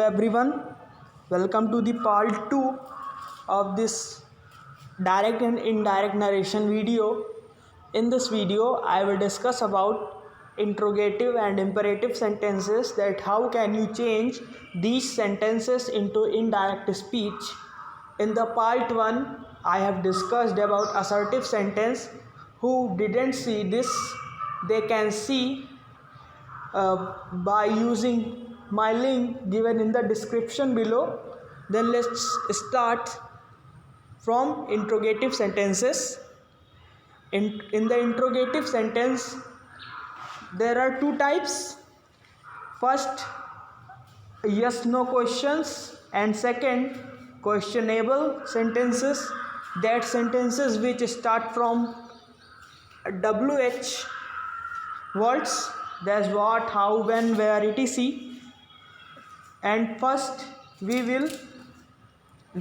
everyone, welcome to the part 2 of this direct and indirect narration video. In this video, I will discuss about interrogative and imperative sentences, that how can you change these sentences into indirect speech. In the part 1, I have discussed about assertive sentence. Who didn't see this, they can see by using my link given in the description below. Then let's start from interrogative sentences. In the interrogative sentence, there are two types. First, yes no questions, and second, questionable sentences, that sentences which start from WH words, that's what, how, when, where, etc. And first we will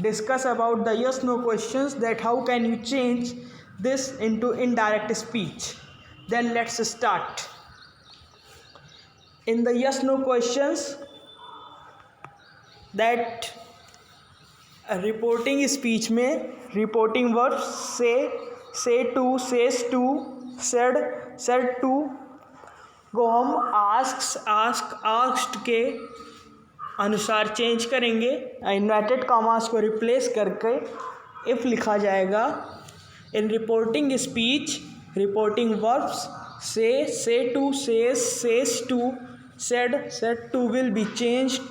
discuss about the yes no questions, that how can you change this into indirect speech. Then let's start. In the yes no questions, that reporting speech में reporting verb say to, says to, said to को हम asked के अनुसार change करेंगे. Inverted commas को replace करके if लिखा जाएगा. In reporting speech, reporting verbs say to, says to, said to will be changed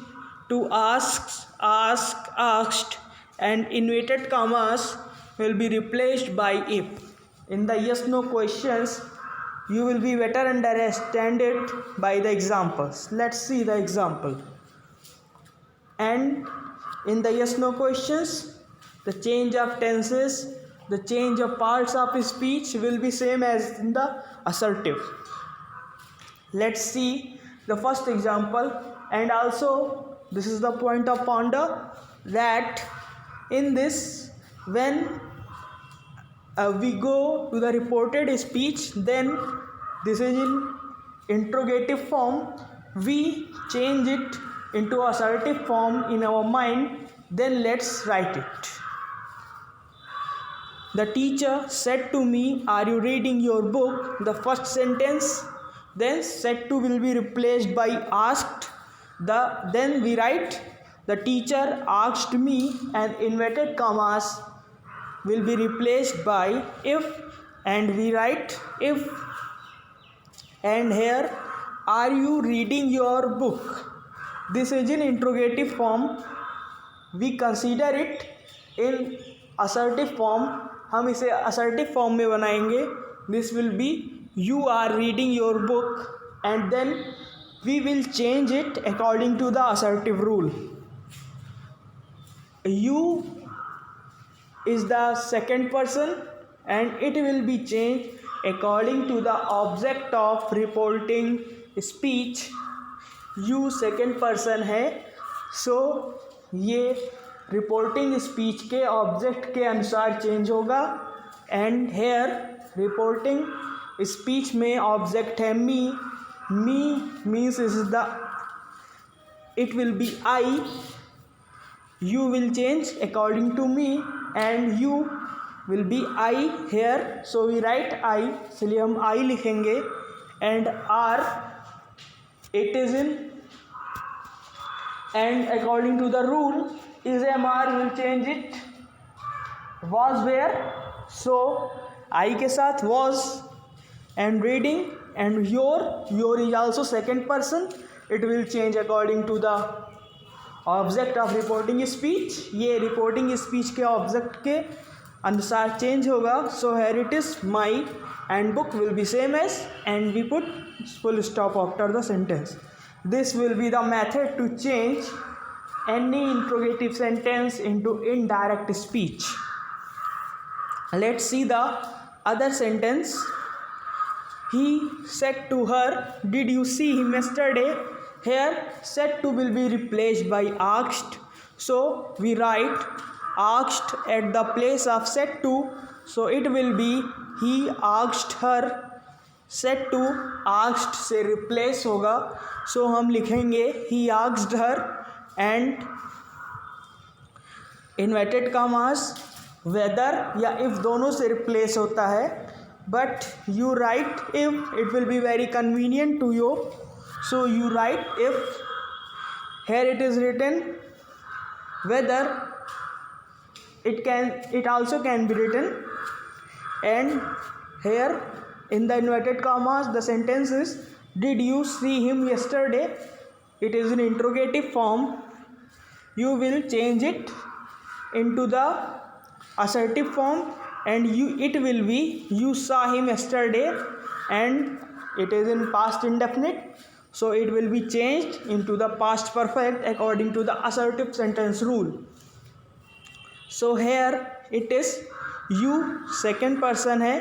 to asked, and inverted commas will be replaced by if. In the yes no questions, you will be better understand it by the examples. Let's see the example. And in the yes no questions, the change of tenses, the change of parts of speech will be same as in the assertive. Let's see the first example. And also, this is the point of ponder, that in this, when we go to the reported speech, then this is in interrogative form, we change it into assertive form in our mind. Then let's write it. The teacher said to me, are you reading your book? The first sentence, then said to will be replaced by asked. Then we write, the teacher asked me, and inverted commas will be replaced by if, and we write if. And here, are you reading your book? This is in interrogative form. We consider it in assertive form. हम इसे assertive form में बनाएंगे. This will be, you are reading your book, and then we will change it according to the assertive rule. You is the second person, and it will be changed according to the object of reporting speech. You second person है, so ये reporting speech के object के अनुसार change होगा. And here reporting speech में object है me means this is the, it will be I. You will change according to me, and you will be I here, so we write I, इसलिए हम I लिखेंगे. And R, it is in, and according to the rule is MR will change it. Was where, so I के साथ was. And reading, and your is also second person, it will change according to the object of reporting speech. ये reporting speech के object के अनुसार change होगा. So here it is my, and book will be same as, and we put full stop after the sentence. This will be the method to change any interrogative sentence into indirect speech. Let's see the other sentence. He said to her, did you see him yesterday? Here said to will be replaced by asked, so we write asked at the place of said to, so it will be he asked her. said to asked से replace होगा, so हम लिखेंगे he asked her and inverted commas whether या if दोनों से replace होता है, but you write if, it will be very convenient to you, so you write if. Here it is written whether, it also can be written, and here in the inverted commas the sentence is did you see him yesterday. It is in interrogative form. You will change it into the assertive form, and it will be you saw him yesterday, and it is in past indefinite, so it will be changed into the past perfect according to the assertive sentence rule. So here it is you second person है,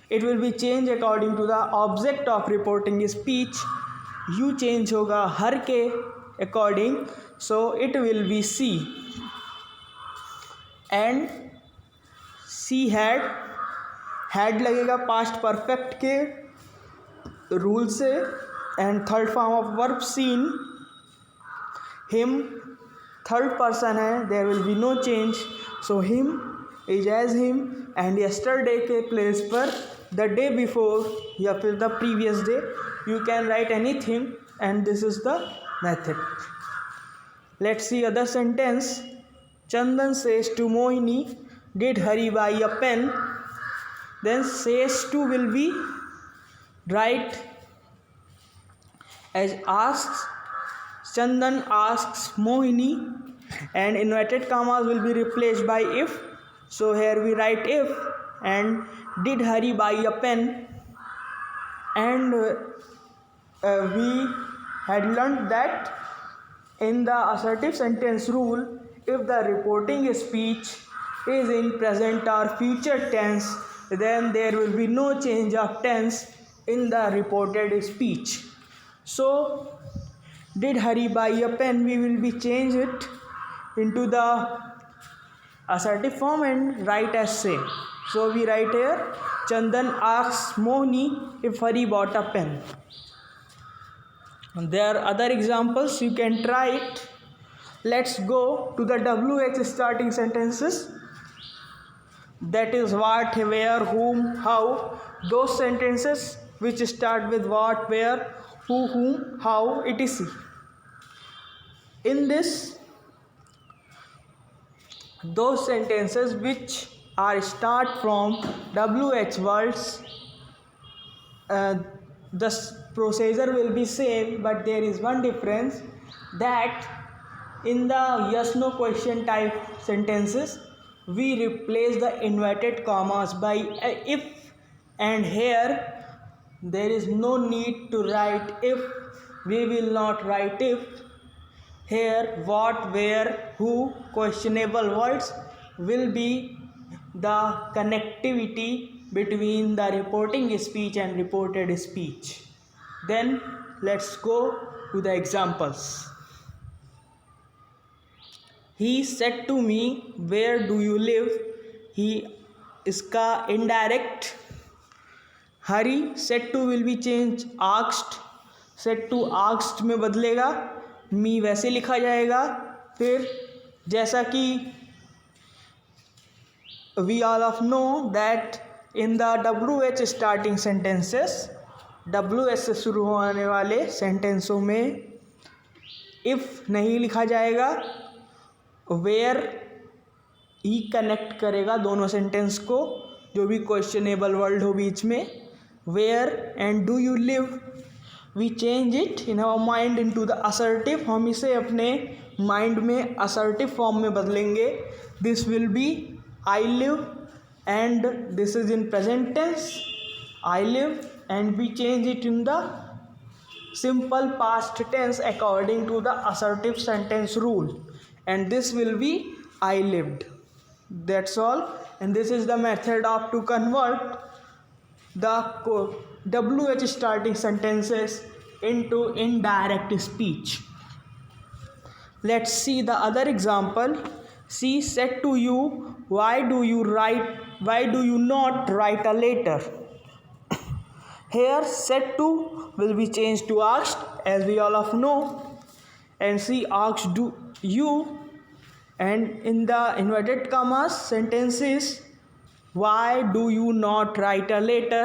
it will be changed according to the object of reporting speech. You change होगा हर के according, so it will be she, and she had लगेगा past perfect के rule से, and third form of verb seen. Him third person है, there will be no change, so him is as him, and yesterday के place पर the day before या फिर the previous day, you can write anything, and this is the method. Let's see other sentence. Chandan says to Mohini, did Hari buy a pen? Then says to will be right as asks. Chandan asks Mohini, and inverted commas will be replaced by if, so here we write if, and did Hari buy a pen? And we had learned that in the assertive sentence rule, if the reporting speech is in present or future tense, then there will be no change of tense in the reported speech. So did Hari buy a pen, we will be change it into the assertive form and write as same. So we write here Chandan asks Mohini if Hari bought a pen. There are other examples, you can try it. Let's go to the WH starting sentences. That is what, where, whom, how. Those sentences which start with what, where, who, whom, how, etc. In this, those sentences which are start from WH words, the procedure will be same, but there is one difference, that in the yes no question type sentences we replace the inverted commas by if, and here there is no need to write if, we will not write if. Here what, where, who, questionable words will be the connectivity between the reporting speech and reported speech. Then let's go to the examples. He said to me, where do you live? He इसका indirect. Hari said to will be changed asked, said to asked में बदलेगा, me वैसे लिखा जाएगा. फिर जैसा कि we all of know that in the WH starting sentences, WH से शुरू होने वाले सेंटेंसों में if नहीं लिखा जाएगा, where ही कनेक्ट करेगा दोनों सेंटेंस को, जो भी क्वेश्चनेबल वर्ड हो बीच में. where and do you live, we change it in our mind into the assertive. हम इसे अपने माइंड में assertive फॉर्म में बदलेंगे. this will be I live, and this is in present tense, I live, and we change it in the simple past tense according to the assertive sentence rule, and this will be I lived. That's all, and this is the method of to convert the WH starting sentences into indirect speech. Let's see the other example. She said to you, why do you not write a letter? Here said to will be changed to asked, as we all of know, and she asked do you, and in the inverted commas sentence is why do you not write a letter.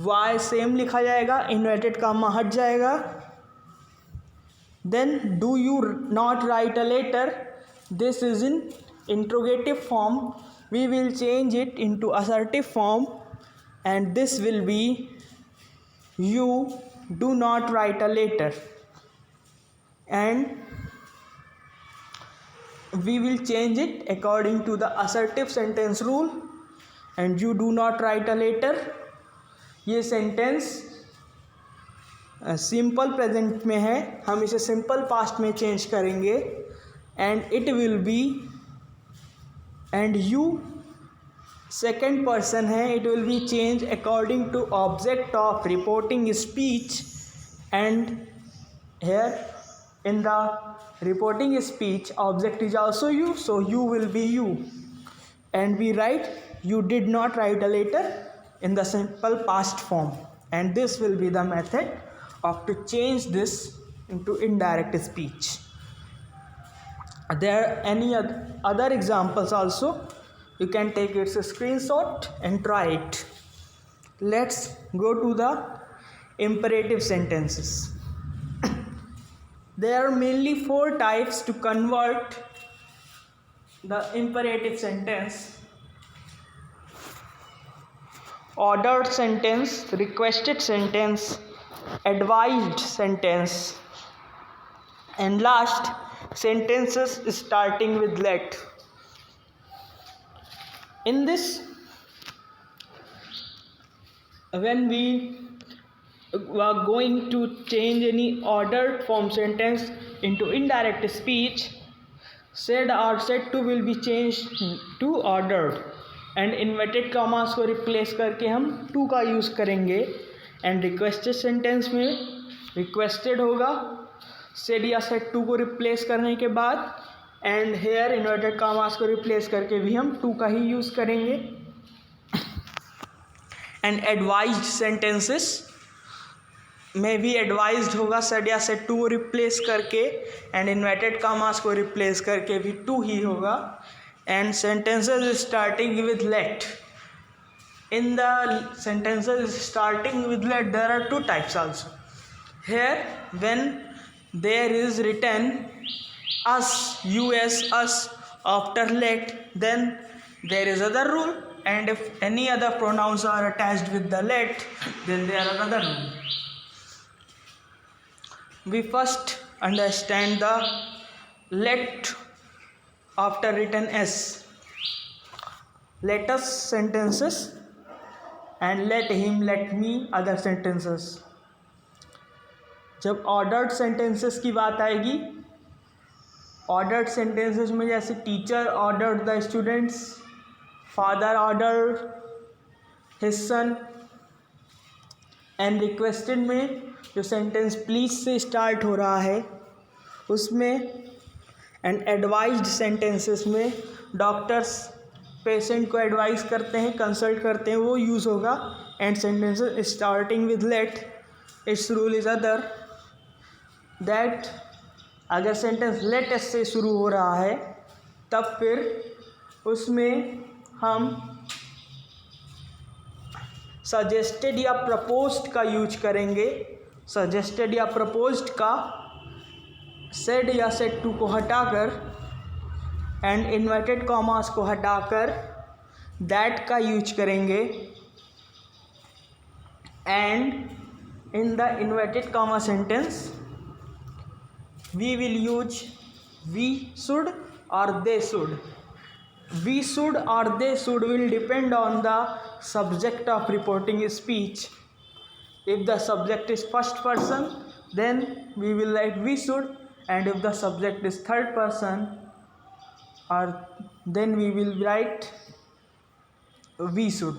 why same लिखा जाएगा, inverted comma हट जाएगा. Then do you not write a letter, this is in interrogative form. We will change it into assertive form, and this will be you do not write a letter. And we will change it according to the assertive sentence rule. And you do not write a letter, ये sentence simple present में है, हम इसे simple past में change करेंगे. And it will be, and you second person है, it will be change according to object of reporting speech. And here in the reporting speech object is also you, so you will be you, and we write you did not write a letter in the simple past form. And this will be the method of to change this into indirect speech. There are any other examples also, you can take its screenshot and try it. Let's go to the imperative sentences. There are mainly 4 types to convert the imperative sentence: ordered sentence, requested sentence, advised sentence, and last sentences starting with let. In this, when we are going to change any ordered form sentence into indirect speech, said or said to will be changed to ordered, and inverted commas को replace करके हम to का use करेंगे. And requested sentence में requested होगा said या said to को replace करने के बाद, एंड हेयर इन्वर्टेड कॉमास को रिप्लेस करके भी हम to का ही यूज़ करेंगे. एंड एडवाइज्ड सेंटेंसेस में भी एडवाइज्ड होगा said या said to को रिप्लेस करके, एंड इन्वर्टेड कॉमास को रिप्लेस करके भी to ही होगा. And sentences starting with let. in the sentences starting with let there are 2 types also. Here when there is written us, us, us after let, then there is other rule, and if any other pronouns are attached with the let, then there are another rule. We first understand the let after written s. Let us sentences and let him, let me other sentences. जब ordered sentences की बात आएगी, ordered sentences में जैसे teacher ordered the students, father ordered his son, and requested में जो sentence please से start हो रहा है उसमें, एंड एडवाइज्ड सेंटेंसेस में डॉक्टर्स पेशेंट को एडवाइस करते हैं, कंसल्ट करते हैं, वो यूज़ होगा. And sentences starting with let, it's rule is other that अगर सेंटेंस लेट एस से शुरू हो रहा है तब फिर उसमें हम सजेस्टेड या प्रपोज्ड का यूज करेंगे. सजेस्टेड या प्रपोज्ड का सेड या सेड टू को हटाकर एंड इन्वर्टेड कॉमास को हटाकर दैट का यूज करेंगे. And in the inverted comma sentence we will use we should or they should. We should or they should will depend on the subject of reporting speech. If the subject is first person, then we will write we should, and if the subject is third person, or then we will write we should.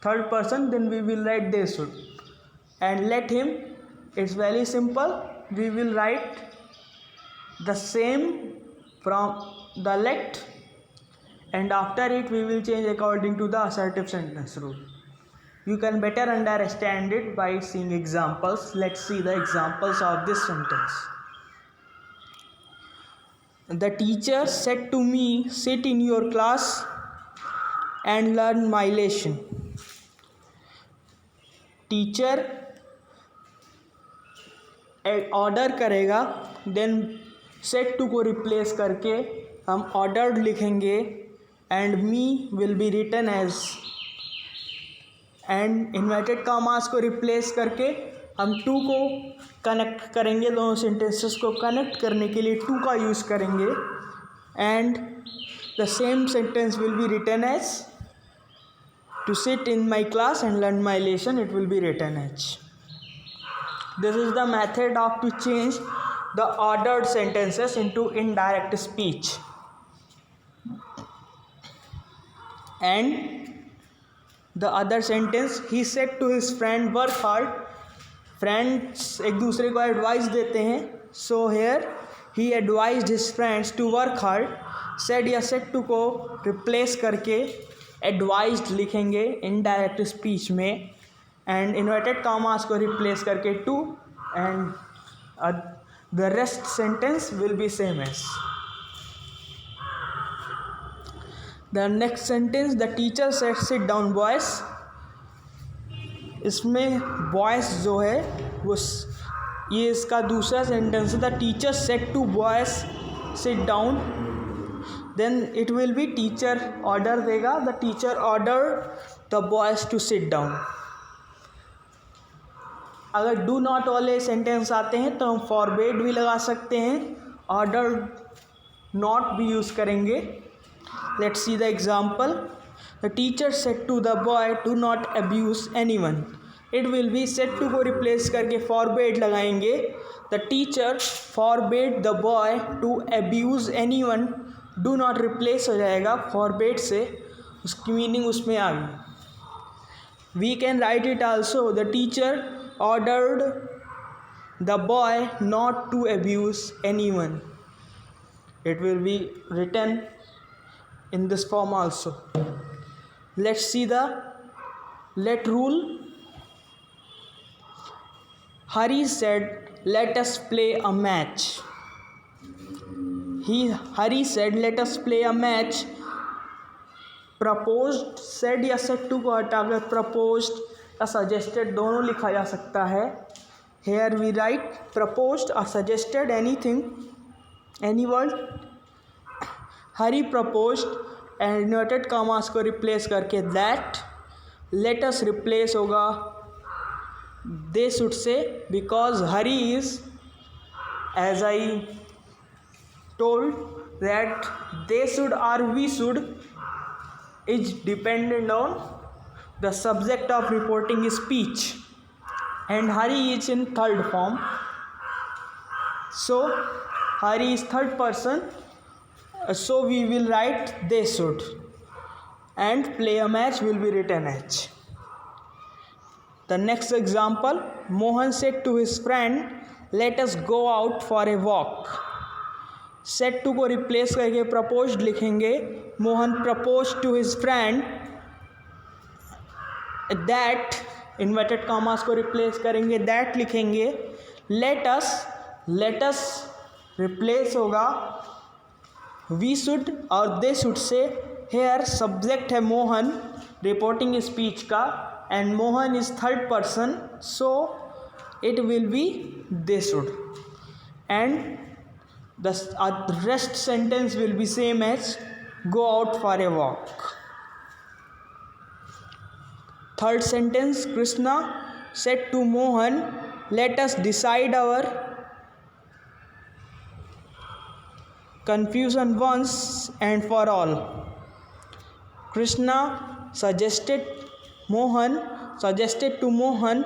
Third person, then we will write they should. And let him, it's very simple, we will write the same from the let, and after it we will change according to the assertive sentence rule. You can better understand it by seeing examples. Let's see the examples of this sentence. The teacher said to me, sit in your class and learn my lesson. Teacher order करेगा, then said to को replace करके हम ordered लिखेंगे and me will be written as, and inverted commas को replace करके हम to को connect करेंगे, दोनों सेंटेंसेस को कनेक्ट करने के लिए टू का यूज़ करेंगे and the same sentence will be written as to sit in my class and learn my lesson. It will be written as. This is the method of to change the ordered sentences into indirect speech. And the other sentence, he said to his friend, work hard. Friends एक दूसरे को advice देते हैं. So here he advised his friends to work hard. said या said to को replace करके advised लिखेंगे indirect speech में एंड इन्वर्टेड कॉमास को रिप्लेस करके to and the rest sentence will be same as. The next sentence, the teacher said sit down boys. इसमें boys जो है वो ये इसका दूसरा सेंटेंस है. The teacher said to boys sit down, then it will be teacher order देगा, the teacher order the boys to sit down. अगर डू नॉट वाले सेंटेंस आते हैं तो हम फॉरबेड भी लगा सकते हैं, ऑर्डर नॉट भी यूज़ करेंगे. Let's see the example. The teacher said to the boy to not abuse anyone. It will be said to को रिप्लेस करके फॉरबेड लगाएंगे. The teacher forbade the boy to abuse anyone. Do not replace हो जाएगा forbade से, उसकी meaning उसमें आ गई. We can write it also, the teacher ordered the boy not to abuse anyone. It will be written in this form also. Let's see the let rule. Hari said, let us play a match. Hari said, let us play a match. Proposed, said या said to को हटाकर proposed या suggested दोनों लिखा जा सकता है. Here we write proposed or suggested, anything, any word. Hari proposed and inverted commas को रिप्लेस करके that. let us रिप्लेस होगा they should से, because Hari is, as I told, that they should or we should is dependent on the subject of reporting speech, and Hari is in third form, so Hari is third person. So we will write they should, and play a match will be written as. The next example, Mohan said to his friend, let us go out for a walk. said to को replace करके proposed लिखेंगे. Mohan proposed to his friend that, inverted commas को replace करेंगे, that लिखेंगे. let us replace होगा we should और they should से. here subject है मोहन reporting speech का, and Mohan is third person, so it will be they should, and the rest sentence will be same as go out for a walk. Third sentence, Krishna said to Mohan, let us decide our confusion once and for all. Krishna suggested to Mohan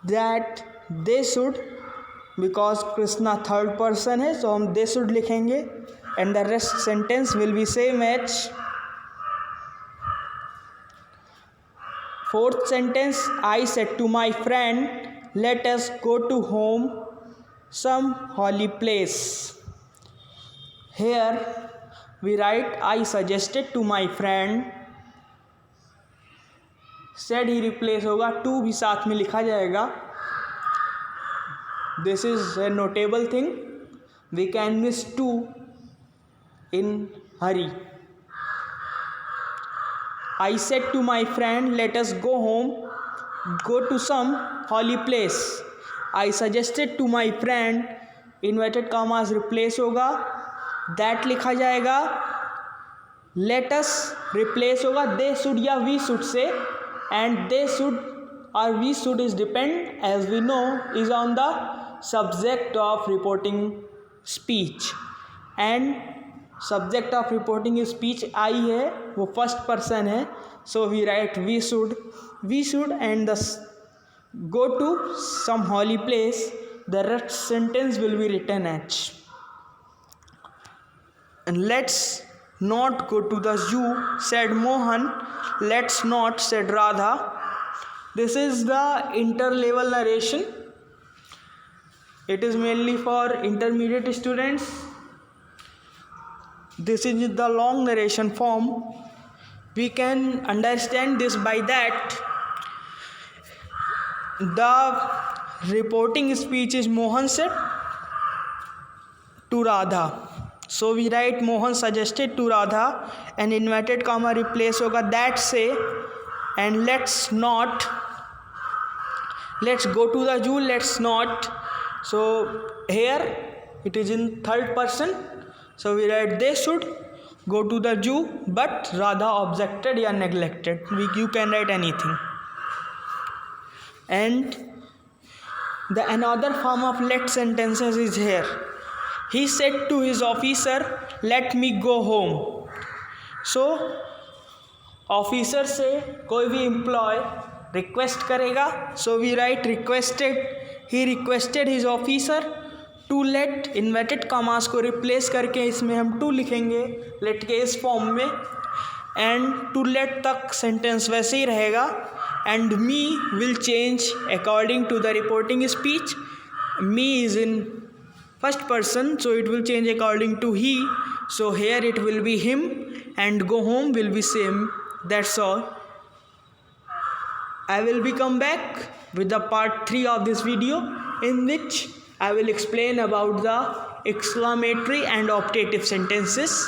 that they should, because Krishna third person है, so हम they should लिखेंगे, and the rest sentence will be same as. Fourth sentence, I said to my friend, let us go to home some holy place. Here we write I suggested to my friend. said he replace होगा, to भी साथ में लिखा जाएगा. This is a notable thing. We can miss two in hurry. I said to my friend, let us go home, go to some holy place. I suggested to my friend, inverted commas replace होगा, that लिखा जाएगा, let us replace होगा they should या we should से, and they should or we should is depend as we know is on the subject of reporting speech, and subject of reporting speech I है, वो first person है, so we write we should and the go to some holy place, the rest sentence will be written as, and let's not go to the zoo, said Mohan. Let's not, said Radha. This is the inter-level narration. It is mainly for intermediate students. This is the long narration form. We can understand this by that the reporting speech is Mohan said to Radha. So we write Mohan suggested to Radha, and inverted comma replace होगा that say, and let's go to the zoo, let's not. So here it is in third person, so we write they should go to the zoo, but Radha objected or neglected. You can write anything. And the another form of let sentences is here. He said to his officer, let me go home. So officer से कोई भी employ request करेगा, so we write requested, he requested his officer to let, inverted commas को replace करके इसमें हम to लिखेंगे late के इस फॉर्म में, एंड टू लेट तक सेंटेंस वैसे ही रहेगा, and me will change according to the reporting speech. Me is in first person, so it will change according to he, so here it will be him, and go home will be same. That's all. I will be come back with the part 3 of this video, in which I will explain about the exclamatory and optative sentences.